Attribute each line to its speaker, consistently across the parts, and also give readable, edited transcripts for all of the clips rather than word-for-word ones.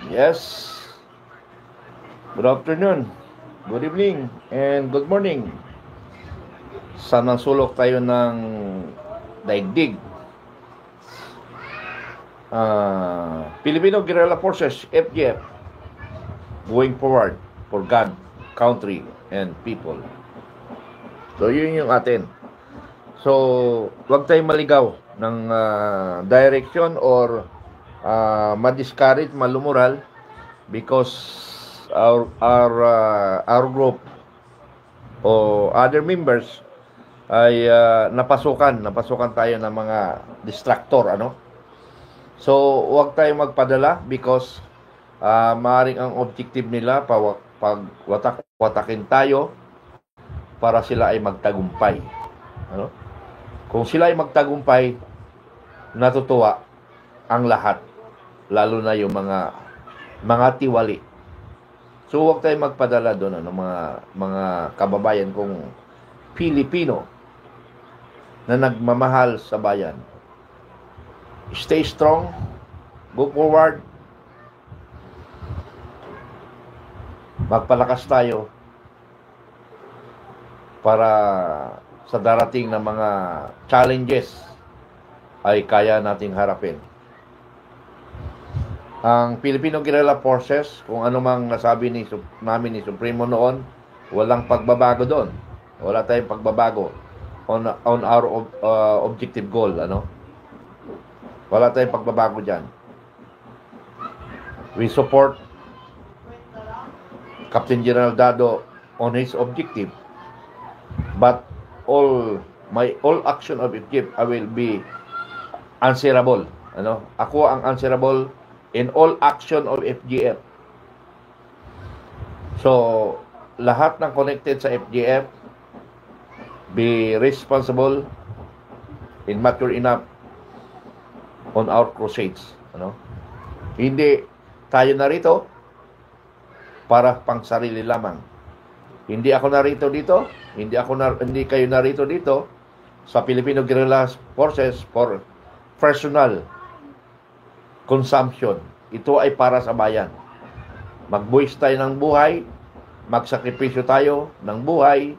Speaker 1: Yes. Good afternoon, good evening, and good morning. Sa sulok tayo ng daigdig. Filipino Guerrilla Forces, FGF, going forward for God, country, and people. So, yun yung atin. So, huwag tayong maligaw ng direction or ma-discourage, malumural because our group o other members ay napasukan tayo ng mga distractor, ano. So huwag tayong magpadala because maaaring ang objective nila watakin tayo para sila ay magtagumpay, ano. Kung sila ay magtagumpay, natutuwa ang lahat, lalo na yung mga tiwali. So huwag tayong magpadala doon, ano, mga kababayan kong Pilipino na nagmamahal sa bayan. Stay strong, go forward, magpalakas tayo para sa darating na mga challenges ay kaya nating harapin. Ang Filipino Guerrilla Forces, kung ano mang nasabi namin ni Supremo noon, walang pagbabago doon. Wala tayong pagbabago on our objective goal, ano. Wala tayong pagbabago diyan. We support Captain General Dado on his objective, but all action of FGF I will be answerable, ano. Ako ang answerable in all action of FGF. So, lahat ng connected sa FGF, be responsible and mature enough on our crusades, ano. Hindi tayo narito para pang sarili lamang. Hindi ako narito dito, hindi kayo narito dito sa Filipino Guerrilla Forces for personal consumption. Ito ay para sa bayan. Magbuwis tayo ng buhay, magsakripisyo tayo ng buhay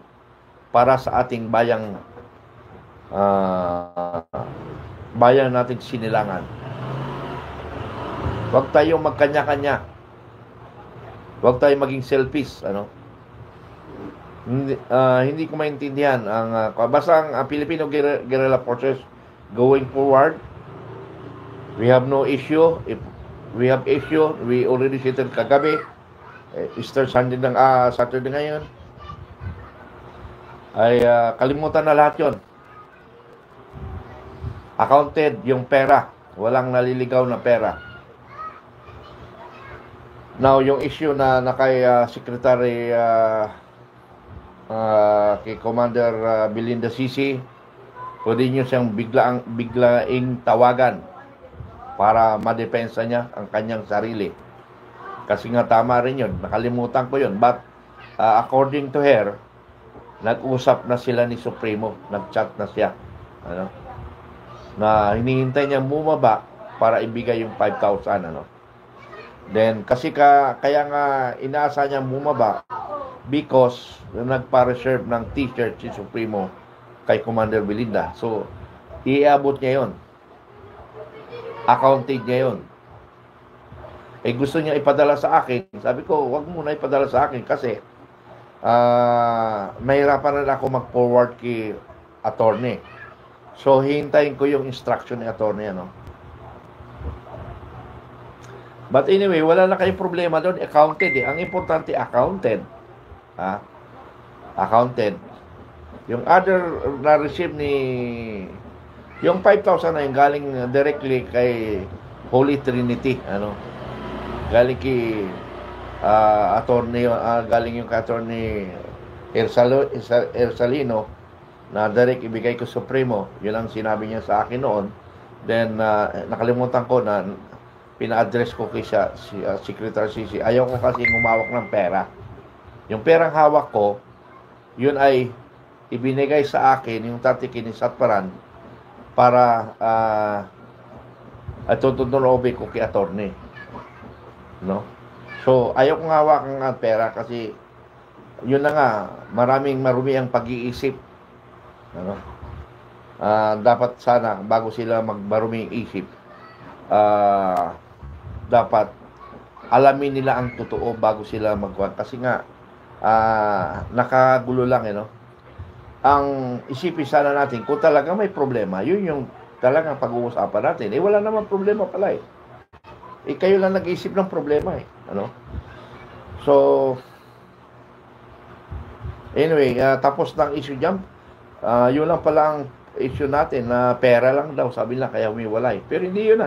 Speaker 1: para sa ating bayan nating sinilangan. Huwag tayong magkanya-kanya. Huwag tayong maging selfish, ano. Hindi ko maintindihan ang basta ang Filipino Guerrilla Forces going forward. We have no issue. If we have issue, we already settled kagabi. Easter Sunday ng Saturday ngayon. Ay kalimutan na lahat yon. Accounted yung pera. Walang naliligaw na pera. Now, yung issue na kay Secretary kay Commander Belinda Sisi, pwede nyo siyang biglaing tawagan para madepensa niya ang kanyang sarili. Kasi nga tama rin yun. Nakalimutan ko yun. But according to her, nag-usap na sila ni Supremo. Nag-chat na siya. Ano? Na hinihintay niya bumaba para ibigay yung 5,000. Ano? Then, kasi kaya nga inaasa niya bumaba because nagpa-reserve ng t-shirt si Supremo kay Commander Belinda. So, iabot niya yon. Accounted niya yun. Gusto niya ipadala sa akin. Sabi ko, wag muna ipadala sa akin kasi mahirapan na ako mag-forward kay attorney. So, hintayin ko yung instruction ni attorney, ano. But anyway, wala na kayong problema doon. Accounted eh. Ang importante, accounted. Accounted. Yung other na-receive yung 5,000 na yung galing directly kay Holy Trinity, ano. Galing kay attorney, galing yung kay attorney Ersalino na direct ibigay ko Supremo. Yun ang sinabi niya sa akin noon. Then nakalimutan ko na pina-address ko kay Secretary Sisi. Ayaw ko kasi umawak ng pera. Yung perang hawak ko, yun ay ibinigay sa akin yung tatikin ni Satparan para tututunobi ko kay attorney. no? So, ayaw kong hawakan ang pera kasi yun na nga, maraming marumi ang pag-iisip. Ano? Dapat sana, bago sila magmarumi ang isip, dapat alamin nila ang totoo bago sila magkuhan. Kasi nga, nakagulo lang, no? Ang isipin sana natin, kung talaga may problema, yun yung talagang pag-uusapan natin. Wala naman problema pala eh. Kayo lang nag-iisip ng problema eh. Ano? So, anyway, tapos ng issue dyan, yun lang pala ang issue natin na pera lang daw, sabi nila, kaya humiwalay. Pero hindi yun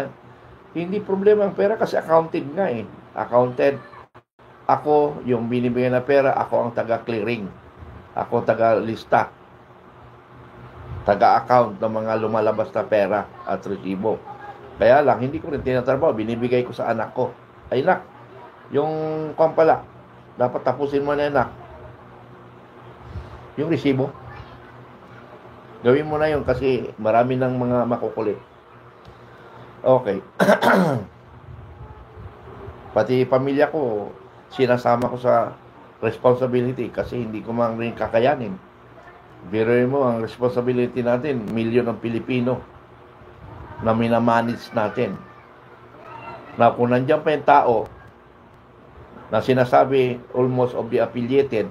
Speaker 1: hindi problema ang pera kasi accounted nga eh. Accounted. Ako, yung binibigyan na pera, ako ang taga-clearing. Ako taga-lista. Taga-account ng mga lumalabas na pera at resibo. Kaya lang, hindi ko rin tinatrabaho. Binibigay ko sa anak ko. Ay, anak, yung pala, dapat tapusin mo na, anak. Yung resibo. Gawin mo na yun kasi marami ng mga makukulit. Okay. Pati pamilya ko, sinasama ko sa responsibility kasi hindi ko man rin kakayanin. Biruin mo, ang responsibility natin, milyon ng Pilipino na minamanage natin. Na kung nandiyan pa yung tao na sinasabi almost of the affiliated,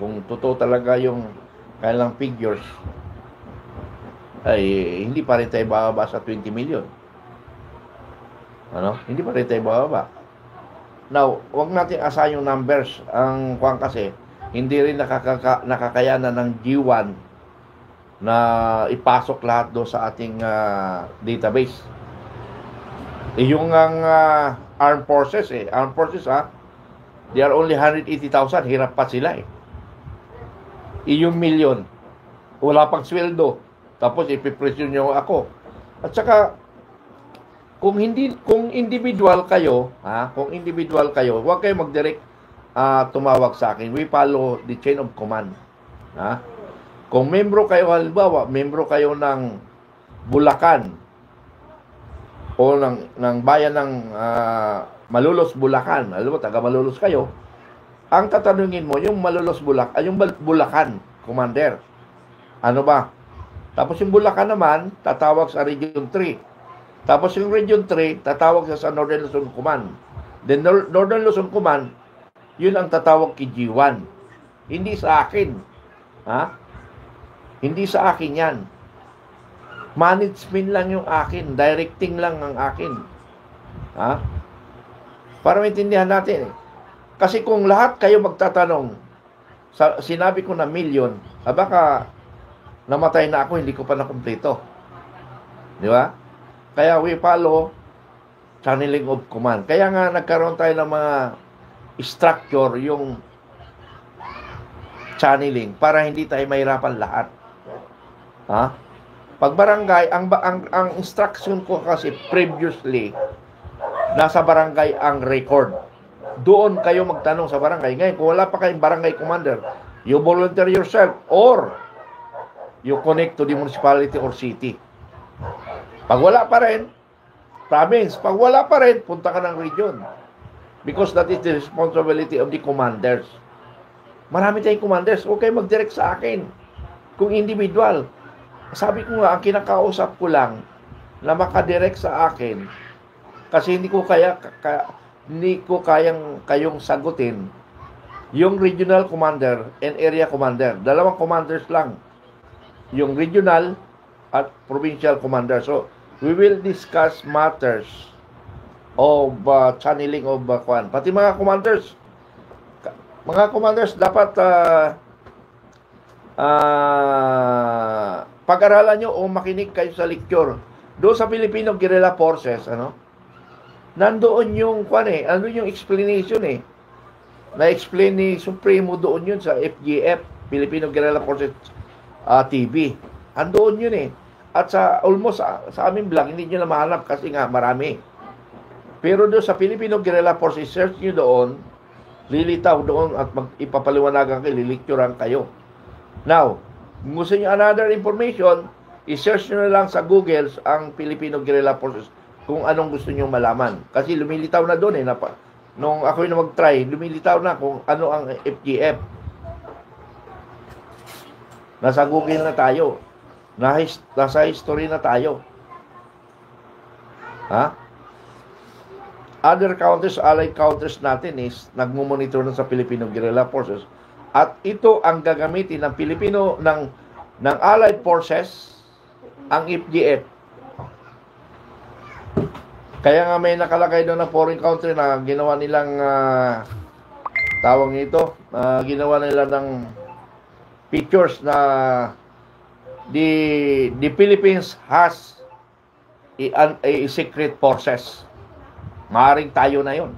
Speaker 1: kung totoo talaga yung kailang figures, ay hindi pa rin tayo bababa sa 20 million. Ano? Hindi pa rin tayo bababa. Now, wag natin asahin yung numbers. Ang kuwan kasi, hindi rin nakakayanan ng G1 na ipasok lahat do sa ating database. Yung armed forces armed forces they are only 180,000, hirap pa sila yung million, wala pang sweldo, tapos ipipresyon nyo ako. At saka kung individual kayo, huwag kayo mag-direct tumawag sa akin. We follow the chain of command. Kung membro kayo, halimbawa, membro kayo ng Bulacan o ng bayan ng Malolos, Bulacan, alam mo, taga Malolos kayo, ang tatanungin mo, yung Malolos, Bulacan, yung Bulacan, commander, ano ba? Tapos yung Bulacan naman, tatawag sa Region 3. Tapos yung Region 3, tatawag sa Northern Luzon Command. Then Northern Luzon Command, yun ang tatawag kay G1. Hindi sa akin. Hindi sa akin yan. Management lang yung akin. Directing lang ang akin. Para maintindihan natin. Kasi kung lahat kayo magtatanong, sinabi ko na million, baka namatay na ako, hindi ko pa nakumpleto. Di ba? Kaya we follow channeling of command. Kaya nga nagkaroon tayo ng mga structure yung channeling para hindi tayo mahirapan lahat. Pag barangay, ang instruction ko kasi previously, nasa barangay ang record. Doon kayo magtanong sa barangay. Ngayon, kung wala pa kayong barangay commander, you volunteer yourself or you connect to the municipality or city. Pag wala pa rin, province. Pag wala pa rin, punta ka ng region. Because that is the responsibility of the commanders. Marami tayong commanders. Huwag kayo mag-direct sa akin. Kung individual. Sabi ko nga, ang kinakausap ko lang na makadirect sa akin kasi hindi ko kayang kayong sagutin yung regional commander and area commander. Dalawang commanders lang. Yung regional at provincial commander. So, we will discuss matters of channeling of kwan. Pati mga commanders dapat pag-aralan nyo o makinig kayo sa lecture. Doon sa Filipino Guerrilla Forces, nandoon yung andun yung explanation na-explain ni Supremo doon yun sa FGF, Filipino Guerrilla Forces TV. Andoon yun At sa almost sa aming vlog, hindi nyo na mahanap kasi nga marami. Pero doon sa Filipino Guerrilla Forces, search nyo doon, lilitaw doon at ipapaliwanagan kayo, lilicturean kayo. Now, kung gusto nyo another information, i-search nyo na lang sa Google ang Filipino Guerrilla Forces kung anong gusto nyo malaman. Kasi lumilitaw na doon nung ako'y na mag-try, lumilitaw na kung ano ang FGF. Nasa Google na tayo. Nasa history na tayo. Ha? Other countries, allied countries natin is nagmumonitor na sa Filipino Guerrilla Forces. At ito ang gagamitin ng Pilipino, ng allied forces, ang FGF. Kaya nga may nakalagay doon na foreign country na ginawa nilang tawag nito, ginawa nila ng pictures na the Philippines has a secret forces. Maaring tayo na yun.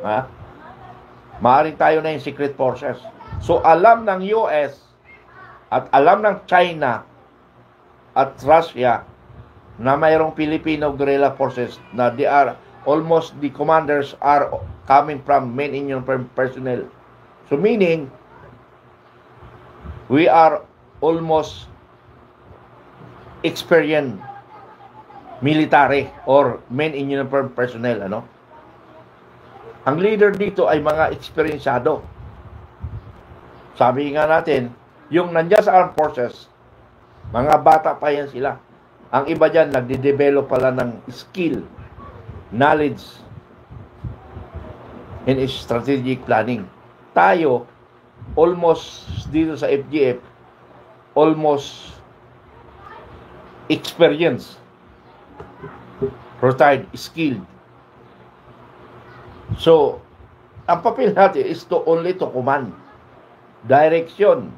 Speaker 1: Ha? Maaring tayo na yung secret forces. So alam ng US at alam ng China at Russia na mayroong Filipino guerrilla forces na they are almost, the commanders are coming from men in uniform personnel. So meaning, we are almost experienced military or men in uniform personnel, ano? Ang leader dito ay mga eksperyensado. Sabi nga natin, yung nandiyan sa armed forces, mga bata pa yan sila. Ang iba dyan, nagde-develop pala ng skill, knowledge, and strategic planning. Tayo, almost dito sa FGF, almost experience, retired, skilled. So, ang papel natin is to only to command, direction,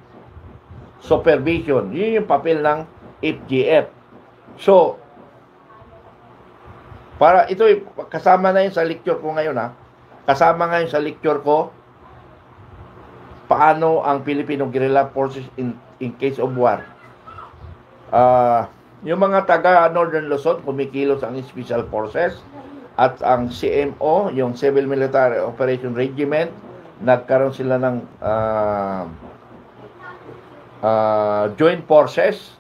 Speaker 1: supervision. Yun yung papel ng FGF. So, para ito kasama na yun sa lecture ko ngayon, ha. Kasama ngayon sa lecture ko paano ang Filipino Guerrilla Forces in case of war. Yung mga taga Northern Luzon, kumikilos ang Special Forces at ang CMO, yung Civil Military Operation Regiment, nagkaroon sila ng joint forces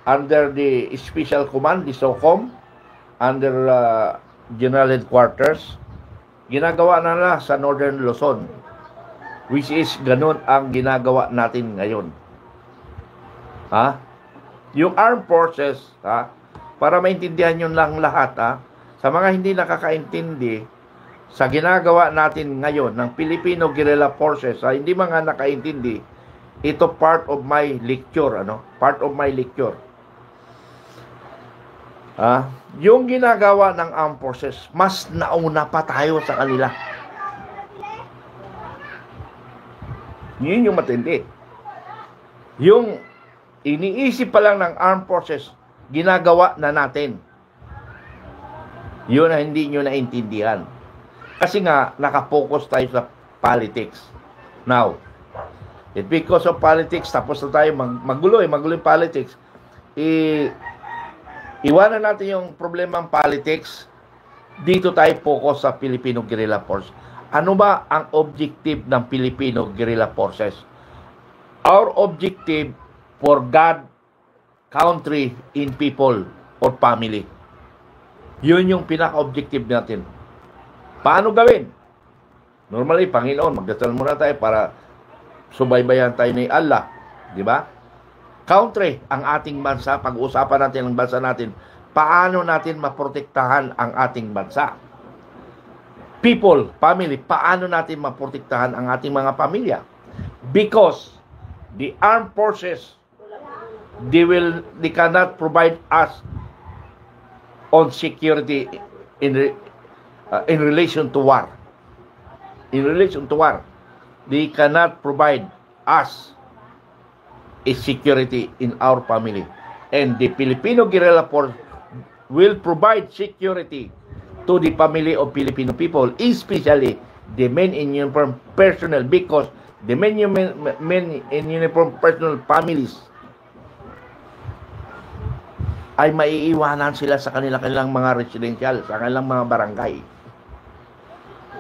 Speaker 1: under the Special Command, the SOCOM, under General Headquarters. Ginagawa na nila sa Northern Luzon, which is ganun ang ginagawa natin ngayon. Ha? Yung armed forces, ha? Para maintindihan yun lang lahat, ha? Sa mga hindi nakakaintindi, sa ginagawa natin ngayon ng Filipino Guerrilla Forces, ha? Hindi mga nakaintindi, ito part of my lecture, ano? Part of my lecture. Yung ginagawa ng armed forces, mas nauna pa tayo sa kanila. Yun yung matindi. Yung iniisip pa lang ng armed forces, ginagawa na natin. Yun na hindi nyo naintindihan. Kasi nga, nakapokus tayo sa politics. Now, because of politics, tapos na tayo magulo yung politics. Iwanan natin yung problema ng politics. Dito tayo focus sa Filipino Guerrilla Force. Ano ba ang objective ng Filipino Guerrilla Forces? Our objective for God, country, in people, or family. Yun yung pinaka-objective natin. Paano gawin? Normally, Panginoon, magdasal muna tayo para subaybayan tayo ni Allah. Di ba? Country, ang ating bansa. Pag-uusapan natin ang bansa natin. Paano natin maprotektahan ang ating bansa? People, family, paano natin maprotektahan ang ating mga pamilya? Because the armed forces, they cannot provide us on security in relation to war. In relation to war, they cannot provide us a security in our family. And the Filipino Guerrilla Force will provide security to the family of Filipino people, especially the men in uniform personnel, because the men in uniform personnel families ay maiiwanan sila sa kanilang mga residential, sa kanilang mga barangay.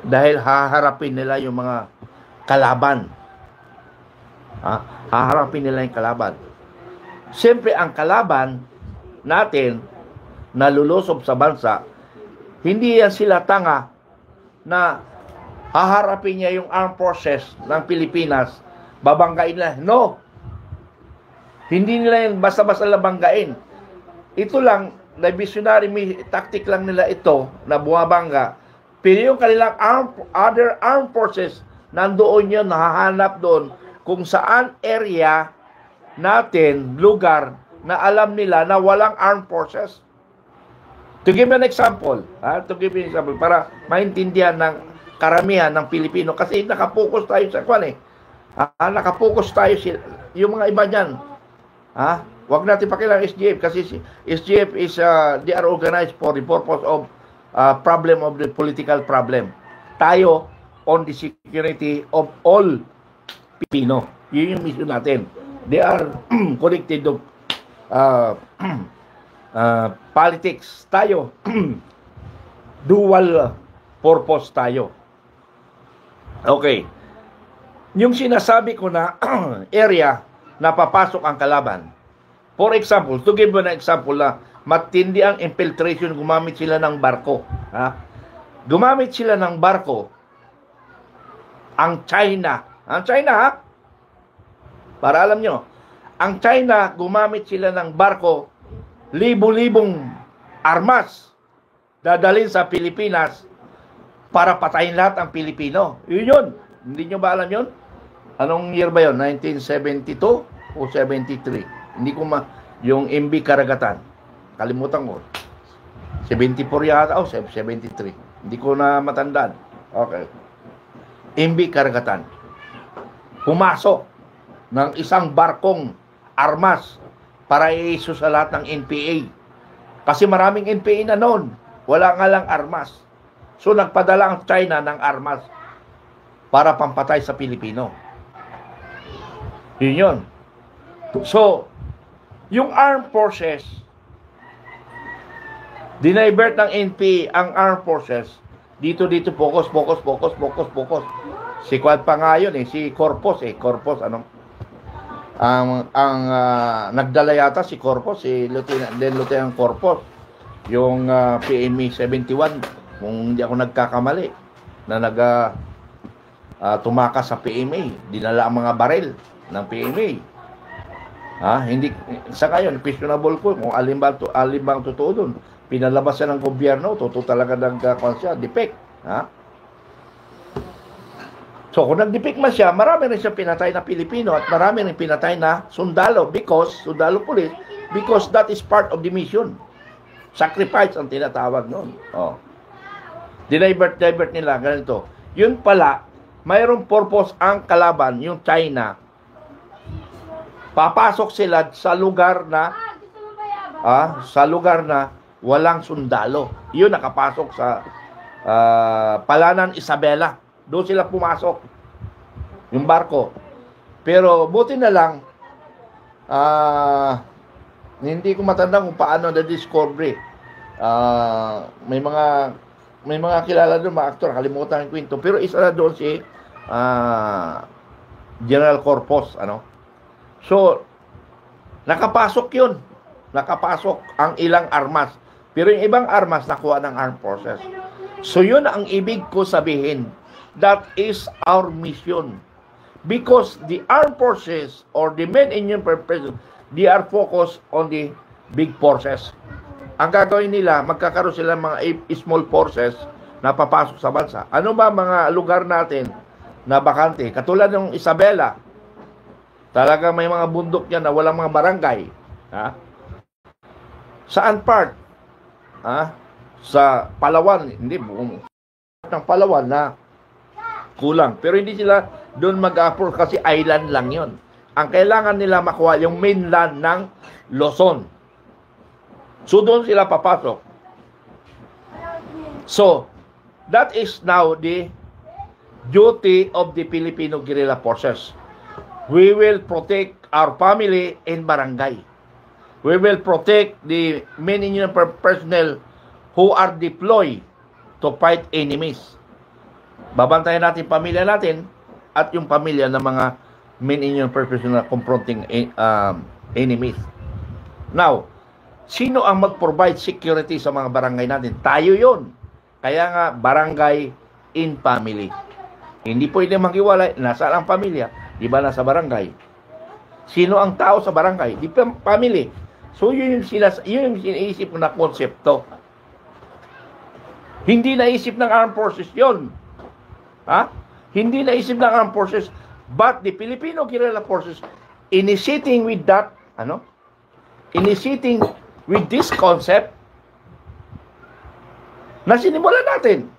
Speaker 1: Dahil haharapin nila yung mga kalaban. Haharapin nila yung kalaban. Siyempre, ang kalaban natin na lulusob sa bansa, hindi yan sila tanga na haharapin niya yung armed forces ng Pilipinas, babanggain na. No. Hindi nila yan basta-basta labanggain. Ito lang, na visionary tactic lang nila ito, na bumabangga. Pero yung kanilang other armed forces, nandoon yun, nahahanap doon, kung saan area natin, lugar, na alam nila na walang armed forces. To give an example, para maintindihan ng karamihan ng Pilipino, kasi nakapokus tayo sa kwan eh. Nakapokus tayo, yung mga iba dyan, wag natin pakilang SGF, kasi SGF is, they are organized for the purpose of problem of the political problem. Tayo, on the security of all Pilipino. Yun yung mission natin. They are connected to politics. Tayo, dual purpose tayo. Okay. Yung sinasabi ko na area na papasok ang kalaban. For example, to give you an example na matindi ang infiltration, gumamit sila ng barko. Gumamit sila ng barko ang China. Ang China, para alam nyo, ang China, gumamit sila ng barko, libo-libong armas dadalhin sa Pilipinas para patayin lahat ang Pilipino. Yun yun. Hindi nyo ba alam yun? Anong year ba yun? 1972 o 73? Hindi ko yung MB Karagatan. Kalimutan ko. 74 yata o 73. Hindi ko na matandaan. Okay. MB Karagatan. Pumasok ng isang barkong armas para i-issue sa lahat ng NPA. Kasi maraming NPA na noon. Wala nga lang armas. So nagpadala ang China ng armas para pampatay sa Pilipino. Yun yun. So, yung armed forces, dinivert ng NPA ang armed forces, dito, focus. Si Quad pa nga yun si Corpus nagdala yata si Corpus, si Lieutenant Corpus, yung PME 71, kung hindi ako nagkakamali, na tumakas sa PMA, dinala ang mga baril ng PMA. Hindi sa ngayon questionable ko kung alin bang totoo doon. Pinalabas siya ng gobyerno, totoo talaga siya, defect. So kung nag-defect man siya, marami rin siya pinatay na Pilipino at marami rin pinatay na sundalo, sundalo police, because that is part of the mission. Sacrifice ang tinatawag noon. Divert nila ganito. Yun pala, mayroong purpose ang kalaban, yung China. Papasok sila sa lugar na walang sundalo. Yun nakapasok sa Palanan Isabela. Doon sila pumasok. Yung barko. Pero buti na lang hindi ko matandang kung paano na-discovery. May mga kilala doon, mga aktor, kalimutan yung kwento. Pero isa na doon si General Corpus, So, nakapasok yun. Nakapasok ang ilang armas. Pero yung ibang armas, nakuha ng armed forces. So, yun ang ibig ko sabihin. That is our mission. Because the armed forces or the men in your purpose, they are focused on the big forces. Ang gagawin nila, magkakaroon sila mga small forces na papasok sa bansa. Ano ba mga lugar natin na bakante? Katulad ng Isabela, talaga may mga bundok yan na walang mga barangay. Saan part? Sa Palawan, hindi buong ng Palawan na kulang. Pero hindi sila doon mag-approach kasi island lang yon. Ang kailangan nila makuha yung mainland ng Luzon. So doon sila papasok. So, that is now the duty of the Filipino guerrilla forces. We will protect our family and barangay. We will protect the men in uniform personnel who are deployed to fight enemies. Babantayan natin pamilya natin at yung pamilya ng mga men in uniform personnel confronting enemies. Now, sino ang mag-provide security sa mga barangay natin? Tayo yon. Kaya nga, barangay in family. Hindi pwede maghiwalay. Nasaan ang pamilya? Di ba nasa barangay? Sino ang tao sa barangay? Di pa family. So yun yung iniisip na konsepto. Hindi naisip ng armed forces yun. Ha? Hindi naisip ng armed forces. But the Filipino guerrilla forces initiating with that, initiating with this concept na sinimulan natin.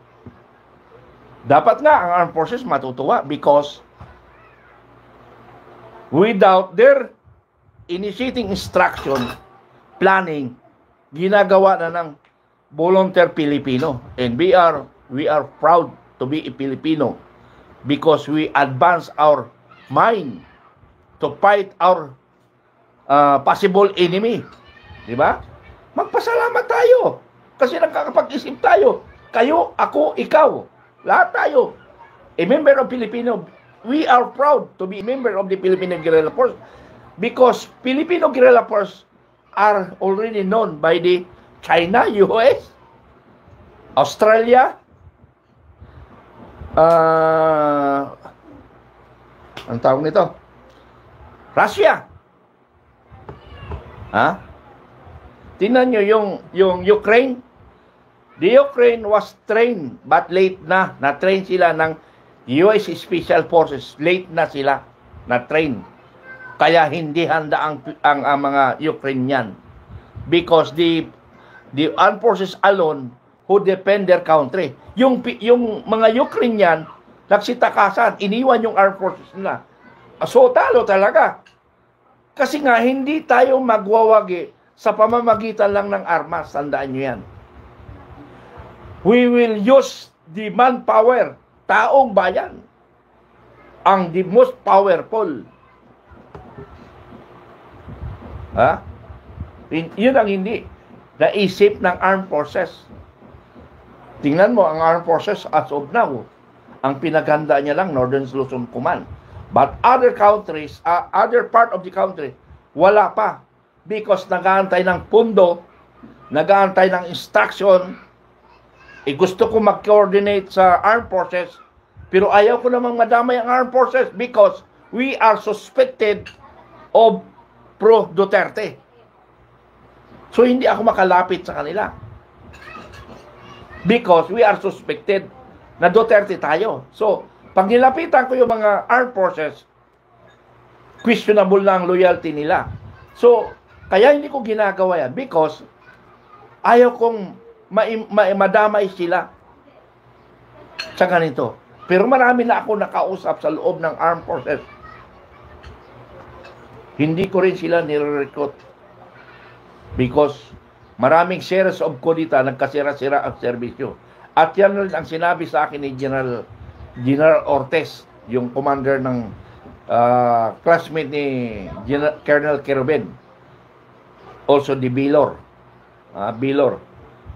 Speaker 1: Dapat nga ang armed forces matutuwa because without their initiating instruction, planning, ginagawa na ng volunteer Filipino. And we are proud to be a Filipino because we advance our mind to fight our possible enemy. Di ba? Magpasalamat tayo kasi nakakapag-isip tayo. Kayo, ako, ikaw. Lahat tayo. A member of Filipino. We are proud to be a member of the Filipino Guerrilla Force because Filipino Guerrilla Force are already known by the China, US, Australia, ang tawag nito? Russia. Ha? Tingnan nyo yung Ukraine. The Ukraine was trained but late na. Na-train sila ng US Special Forces. Late na sila na-train. Kaya hindi handa ang mga Ukrainian. Because the armed forces alone who defend their country. Yung mga Ukrainian, nagsitakasan, iniwan yung armed forces nila. So, talo talaga. Kasi nga, hindi tayo magwawagi sa pamamagitan lang ng armas. Tandaan nyo yan. We will use the manpower, taong bayan, ang the most powerful. Ha? Yun ang hindi naisip ng armed forces. Tingnan mo, ang armed forces as of now, ang pinaganda niya lang, Northern Luzon Command. But other countries, other part of the country, wala pa. Because nag-aantay ng pundo, nag-aantay ng instruction. Gusto ko mag-coordinate sa armed forces, pero ayaw ko namang madamay ang armed forces because we are suspected of pro-Duterte. So, hindi ako makalapit sa kanila. Because we are suspected na Duterte tayo. So, pag nilapitan ko yung mga armed forces, questionable na ang loyalty nila. So, kaya hindi ko ginagawa yan because ayaw kong madamay sila sa ganito. Pero marami na ako nakausap sa loob ng armed forces. Hindi ko rin sila nire-recruit because maraming series of kudita nagkasira-sira ang serbisyo. At yan rin ang sinabi sa akin ni General Ortiz, yung commander ng classmate ni Colonel Kerubin. Also the Bilor.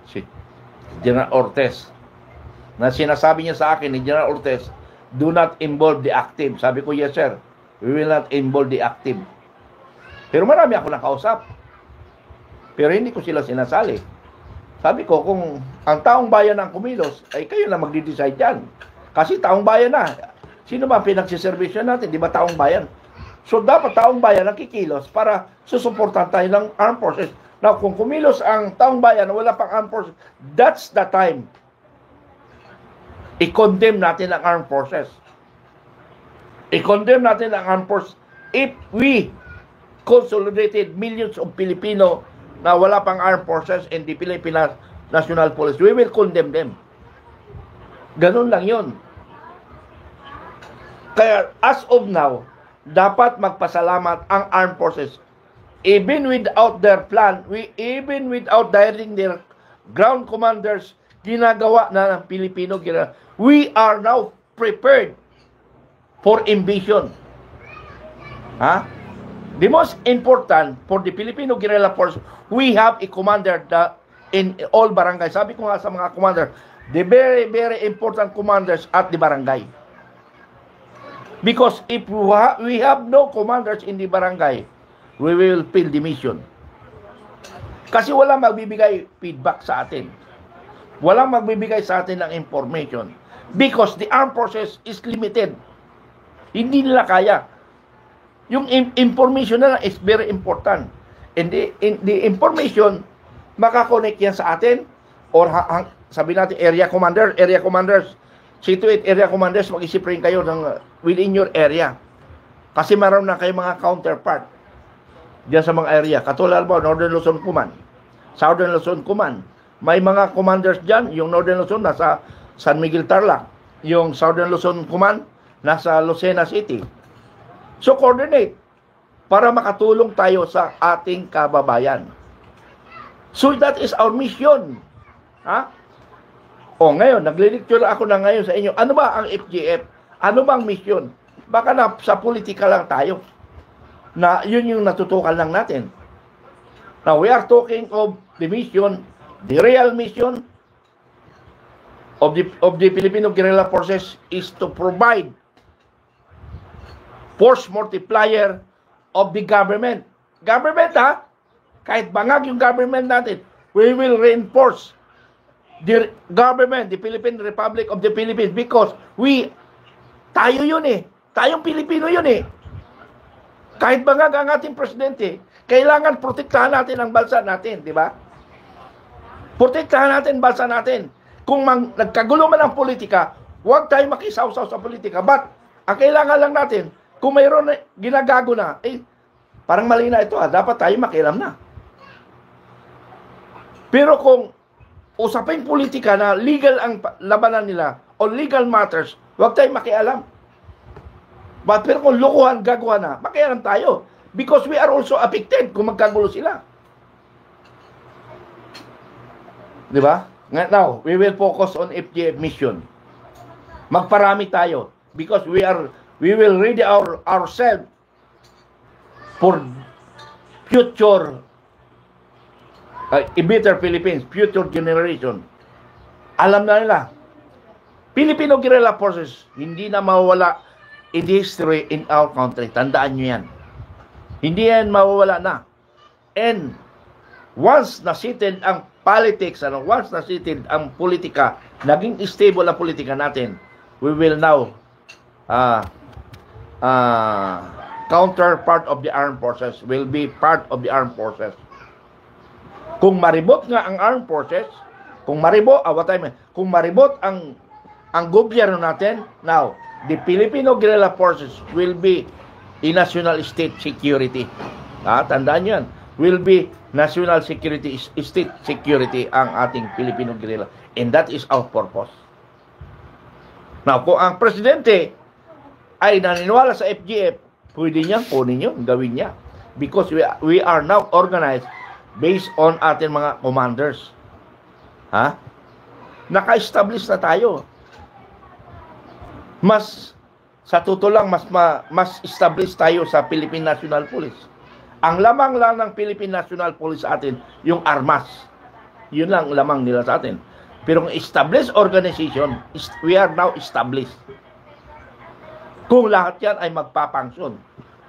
Speaker 1: Si General Ortiz. Na sinasabi niya sa akin ni General Ortiz, do not involve the active. Sabi ko, yes sir, we will not involve the active. Pero marami ako nakausap. Pero hindi ko sila sinasali. Sabi ko, kung ang taong bayan ang kumilos, ay kayo na magdi-decide yan. Kasi taong bayan na. Sino ba pinagsiservisyo natin? Di ba taong bayan? So dapat taong bayan ang kikilos para susuportan tayo ng armed forces. Now, kung kumilos ang taong bayan, wala pang armed forces, that's the time. I-condemn natin ang armed forces. I-condemn natin ang armed forces if we consolidated millions of Filipino na wala pang armed forces and the Philippine National Police. We will condemn them. Ganun lang yun. Kaya, as of now, dapat magpasalamat ang armed forces. Even without their plan, even without directing their ground commanders, ginagawa na ng Pilipino. We are now prepared for invasion. Ha? The most important for the Filipino Guerrilla Force, we have a commander in all barangay. Sabi ko nga sa mga commander, the very, very important commanders at the barangay. Because if we have no commanders in the barangay, we will fail the mission. Kasi walang magbibigay feedback sa atin. Walang magbibigay sa atin ng information. Because the armed forces is limited. Hindi nila kaya. Yung information na lang is very important. And the information, makakonect yan sa atin, or sabi natin area commanders, situate area commanders, mag-isip rin kayo ng within your area. Kasi meron na kayong mga counterpart diyan sa mga area. Katulad ba, Northern Luzon Command, Southern Luzon Command. May mga commanders diyan, yung Northern Luzon nasa San Miguel Tarlac, yung Southern Luzon Command nasa Lucena City. So coordinate para makatulong tayo sa ating kababayan. So that is our mission. Ha? O ngayon, naglilecture ako na ngayon sa inyo. Ano ba ang FGF? Ano bang mission? Baka na sa politika lang tayo. Na yun yung natutukan lang natin. Now, we are talking of the mission, the real mission of the Filipino Guerrilla Forces is to provide force multiplier of the government. Government, ha? Kahit bangag yung government natin, we will reinforce the government, the Philippine Republic of the Philippines, because tayo yun eh. Tayong Pilipino yun eh. Kahit bangag ang ating presidente, kailangan protektahan natin ang bansa natin, di ba? Protektahan natin ang bansa natin. Kung nagkagulo man ang politika, huwag tayo makisawsaw sa politika. But, ang kailangan lang natin, kung mayroon na ginagago na, parang mali na ito, dapat tayo makialam na. Pero kung usaping politika na legal ang labanan nila o legal matters, huwag tayong makialam. Pero kung lukuhan, gagawa na, makialam tayo. Because we are also affected kung magkagulo sila. Di ba? Now, we will focus on FGF mission. Magparami tayo. Because we will ready ourselves for future a better Philippines, future generation. Alam na nila, Filipino Guerrilla Forces, hindi na mawawala in history in our country. Tandaan nyo yan. Hindi yan mawawala na. And once na-settled ang politics, once na-settled ang politika, naging stable ang politika natin, we will now counterpart of the armed forces, will be part of the armed forces. Kung maribot nga ang armed forces, kung maribot ang gobyerno natin, now, the Filipino Guerrilla Forces will be a national state security. Tandaan yan. Will be national security, state security ang ating Filipino Guerrilla. And that is our purpose. Now, kung ang presidente ay naniniwala sa FGF, pwede niyang kunin yun, gawin niya. Because we are now organized based on ating mga commanders. Naka-establish na tayo. Sa totoo lang, mas establish tayo sa Philippine National Police. Ang lamang lang ng Philippine National Police sa atin, yung armas. Yun lang lamang nila sa atin. Pero ang established organization, we are now established. Kung lahat yan ay magpapangsyon.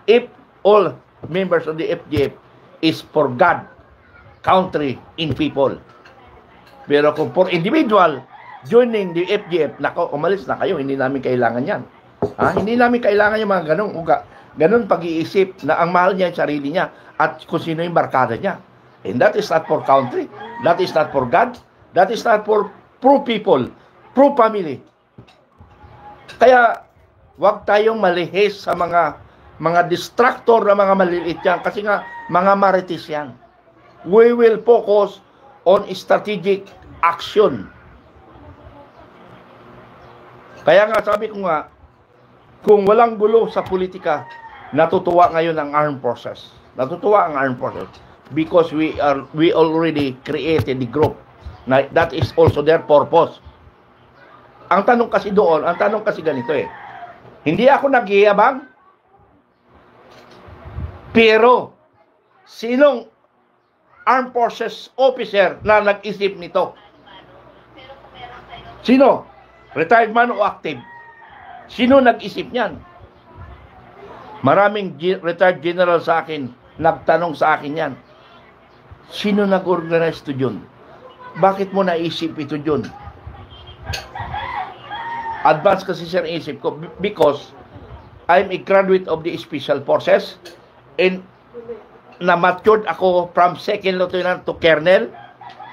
Speaker 1: If all members of the FGF is for God, country, and people. Pero kung for individual, joining the FGF, nako, umalis na kayo, hindi namin kailangan yan. Hindi namin kailangan yung mga ganun pag-iisip na ang mahal niya yung sarili niya at kung sino yung barkada niya. And that is not for country, that is not for God, that is not for pro-people, pro-family. Kaya, wag tayong malihis sa mga distractor na mga maliliit yan kasi nga, mga marites yan. We will focus on strategic action. Kaya nga, sabi ko nga, kung walang gulo sa politika, natutuwa ngayon ang armed forces. Natutuwa ang armed forces because we already created the group. That is also their purpose. Ang tanong kasi ganito eh. Hindi ako naghihiyabang, pero sinong armed forces officer na nag-isip nito? Sino? Retired man o active? Sino nag-isip niyan? Maraming retired general sa akin, nagtanong sa akin yan. Sino nag-organize ito dyan? Bakit mo naisip ito dyan? Advance kasi siya ang isip ko because I'm a graduate of the Special Forces and na-matured ako from second lieutenant to colonel.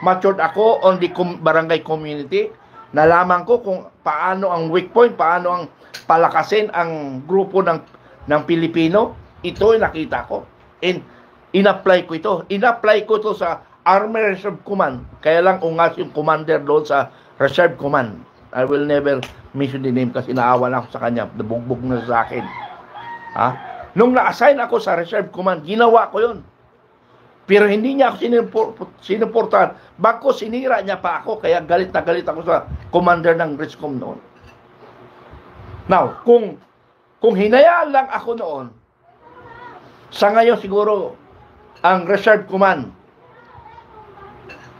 Speaker 1: Matured ako on the barangay community. Nalaman ko kung paano ang weak point, paano ang palakasin ang grupo ng Pilipino. Ito ay nakita ko. And in-apply ko ito. In-apply ko ito sa Army Reserve Command. Kaya lang ungas yung commander doon sa Reserve Command. I will never mention the name kasi naawa na ako sa kanya. Nabugbog na sa akin. Ha? Nung na-assign ako sa Reserve Command, ginawa ko yun. Pero hindi niya ako sinuportahan. Bago sinira niya pa ako, kaya galit na galit ako sa commander ng RISCOM noon. Now, kung hinayaan lang ako noon, sa ngayon siguro, ang Reserve Command,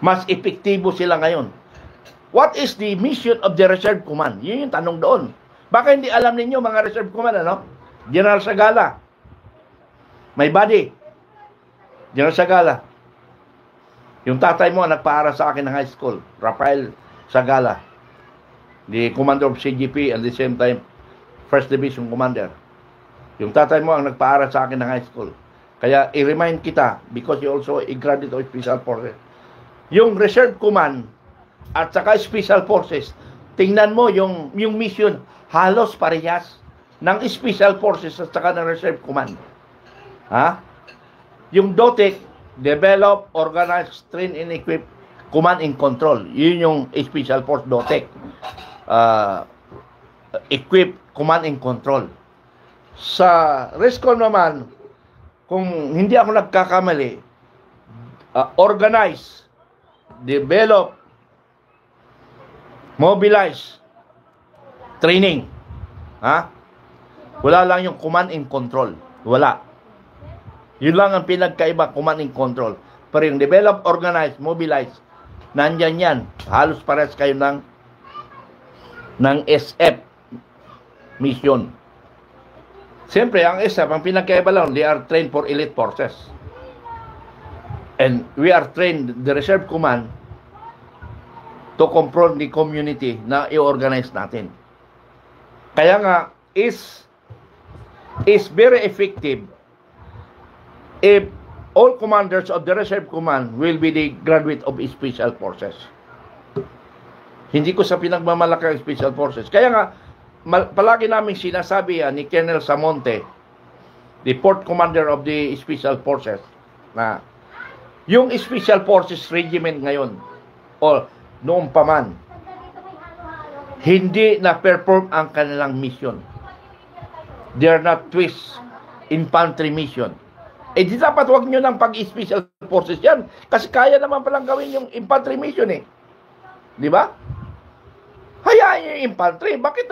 Speaker 1: mas epektibo sila ngayon. What is the mission of the Reserve Command? Yun yung tanong doon. Baka hindi alam ninyo mga Reserve Command, ano? General Sagala. My buddy. General Sagala. Yung tatay mo nagpaaral sa akin ng high school. Rafael Sagala. The commander of CGP at the same time, First Division Commander. Yung tatay mo ang nagpaaral sa akin ng high school. Kaya i-remind kita because you also a graduate of Special Forces. Yung Reserve Command at saka Special Forces, tingnan mo yung mission halos parehas ng Special Forces at saka ng Reserve Command. Ha? Yung DOTEC, Develop, Organize, Train and Equip, Command and Control. Yun yung Special Force DOTEC. Equip, Command and Control. Sa RISCOM naman, kung hindi ako nagkakamali, Organize, Develop, Mobilize, Training. Ha? Wala lang yung Command and Control. Wala. Yun lang ang pinagkaiba, Command and Control. Pero yung Develop, Organize, Mobilize, nandyan yan. Halos parehas kayo ng SF mission. Siyempre, ang SF, ang pinagkaiba lang, they are trained for elite forces. And we are trained, the Reserve Command, to confront the community na i-organize natin. Kaya nga, is very effective if all commanders of the Reserve Command will be the graduate of Special Forces. Hindi ko sa pinagmamalaki ang Special Forces. Kaya nga, palagi namin sinasabi ni Colonel Samonte, the 4th Commander of the Special Forces, na yung Special Forces Regiment ngayon, o noong pa man, hindi na-perform ang kanilang mission. They are not twist infantry mission. Eh di dapat wag nyo ng pag-special forces yan. Kasi kaya naman palang gawin yung infantry mission eh. Di ba? Hayaan nyo yung infantry. Bakit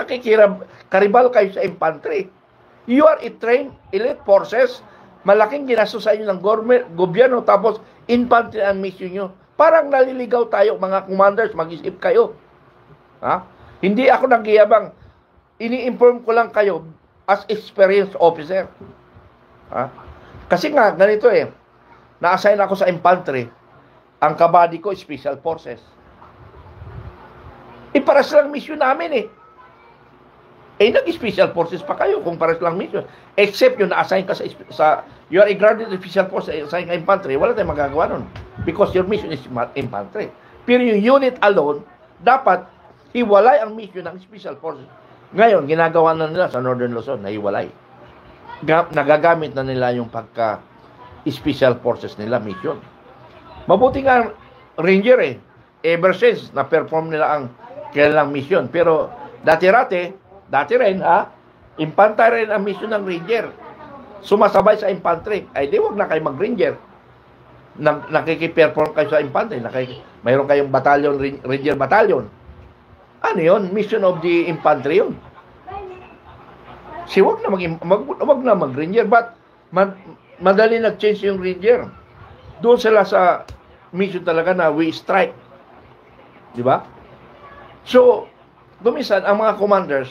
Speaker 1: karibal kayo sa infantry? You are a trained elite forces. Malaking ginastos sa inyo ng gobyerno. Tapos infantry ang mission nyo. Parang naliligaw tayo mga commanders. Mag-isip kayo. Ha? Hindi ako nagiyabang. Ini-inform ko lang kayo as experienced officer. Ha? Kasi nga, ganito eh. Na-assign ako sa infantry. Ang kabady ko, Special Forces. Paras lang mission namin eh. Nag-Special Forces pa kayo kung paras lang mission. Except yung na-assign ka sa you are a graduate of Special Forces, assign ka infantry, wala tayong magagawa nun. Because your mission is infantry. Pero yung unit alone, dapat hiwalay ang mission ng Special Forces. Ngayon, ginagawa na nila sa Northern Luzon, nahiwalay. Nagagamit na nila yung pagka-Special Forces nila mission. Mabuti nga Ranger eh. Ever since, na-perform nila ang kailang mission. Pero dati rin, infantry rin ang mission ng Ranger. Sumasabay sa infantry. Ay, di wag na kayo mag-Ranger. Nakiki-perform kayo sa infantry. Mayroon kayong battalion, Ranger battalion. Ano yun? Mission of the infantry yun. Wag na mag-Ranger. But, madali nag-change yung Ranger. Doon sila sa mission talaga na we strike. Di ba? So, gumisan, ang mga commanders,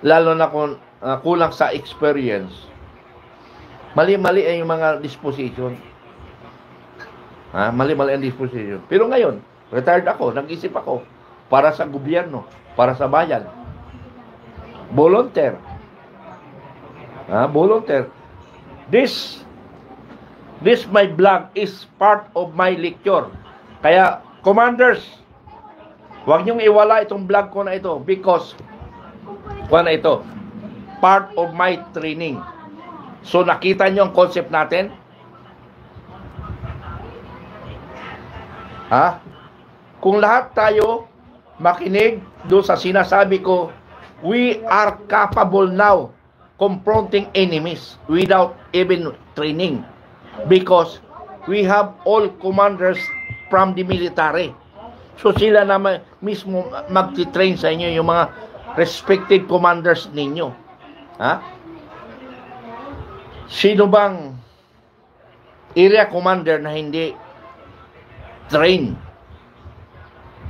Speaker 1: lalo na kung kulang sa experience, mali-mali ay yung mga disposition. Mali-mali ang disposition. Pero ngayon, retired ako, nag-isip ako, para sa gobyerno. para sa bayan. Volunteer. Volunteer. This my blog is part of my lecture. Kaya, commanders, huwag niyong iwala itong blog ko na ito because, part of my training. So, nakita niyo ang concept natin? Kung lahat tayo makinig doon sa sinasabi ko, we are capable now confronting enemies without even training because we have all commanders from the military. So sila naman mismo magti-train sa inyo yung mga respective commanders ninyo. Sino bang area commander na hindi train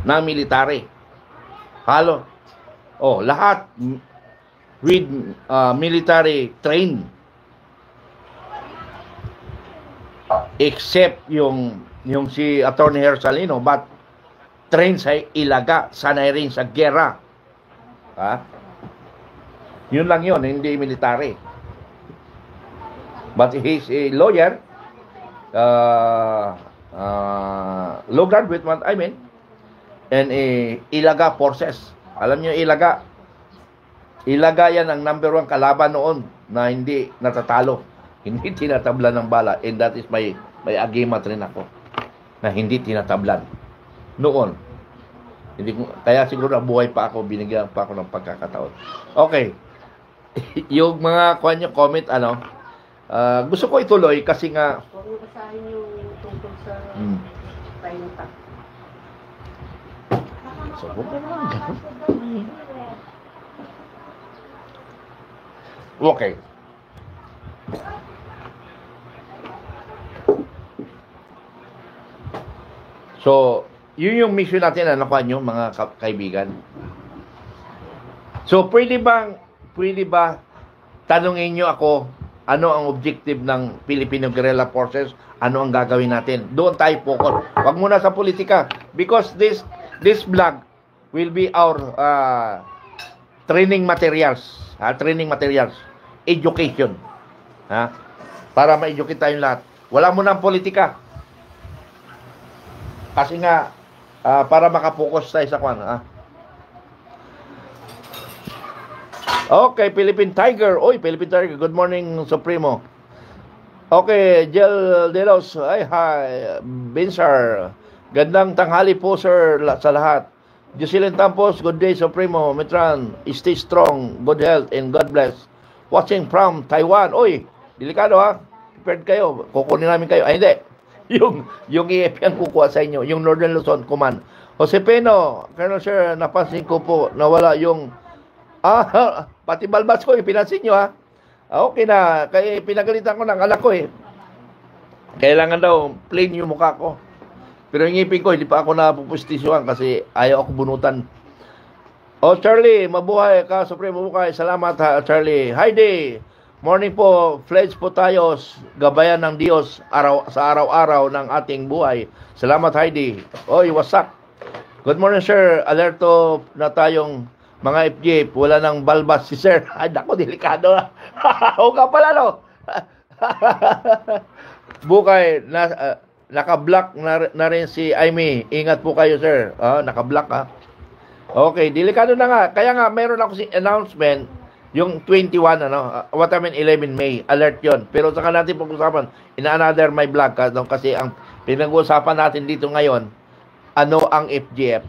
Speaker 1: na military? Lahat with military trained except yung si Attorney Hersalino, but trained sa Ilaga, sanay rin sa gera. Yun lang yun, hindi military. But he's a lawyer, law graduate, what I mean, and Ilaga forces. Alam niyo Ilaga? Ilaga yan ang number 1 kalaban noon na hindi natatalo. Hindi tinatablan ng bala. And that is may agimat rin ako na hindi tinatablan noon. Kaya siguro nabuhay pa ako, binigyan pa ako ng pagkakataon. Okay. Yung mga comment, gusto ko ituloy kasi nga
Speaker 2: huwag mo basahin yung tungkol sa Tainta.
Speaker 1: So, huwag na naman ganun. Okay. So, yun yung mission natin, nakuha nyo, mga kaibigan. So, pwede ba tanungin nyo ako, ano ang objective ng Filipino Guerrilla Forces? Ano ang gagawin natin? Doon tayo focus. Wag muna sa politika. Because this blog will be our training materials. Education. Para ma-educate tayong lahat. Wala mo ng politika. Kasi nga, para makapokus tayo sa kwan. Okay, Philippine Tiger. Oy, Philippine Tiger. Good morning, Supremo. Okay, Jel Delos. Ay, hi. Binsar. Gandang tanghali po, sir, sa lahat. Jocelyn Tampos, good day, Supremo. Metran, stay strong, good health, and God bless. Watching from Taiwan. Oy, delikado Prepared kayo. Kukunin namin kayo. Ay, hindi. Yung EF yan kukuha sa inyo. Yung Northern Luzon Command. Josepino, Colonel Sir, napansin ko po, nawala yung pati balbas ko, pinansin nyo okay na. Kaya pinagalitan ko ng anak ko Kailangan daw plain yung mukha ko. Pero yung ngipin ko, hindi pa ako napupustisyuhan kasi ayaw ako bunutan. Charlie, mabuhay ka, Supreme, mabuhay. Salamat Charlie. Heidi, morning po, pledge po tayo, gabayan ng Diyos sa araw-araw ng ating buhay. Salamat Heidi. Oy, wasak. Good morning, sir. Alerto na tayong mga FJ, wala nang balbas si sir. Ay, nako, delikado O ka pala, no? Bukay, naka-block na rin si Aimee. Ingat po kayo, sir. Naka-block, Okay, delikado na nga. Kaya nga, meron ako si announcement, yung 21, 11 May. Alert yon. Pero saka natin pag-usapan, in another my vlog, kasi ang pinag-uusapan natin dito ngayon, ano ang FGF.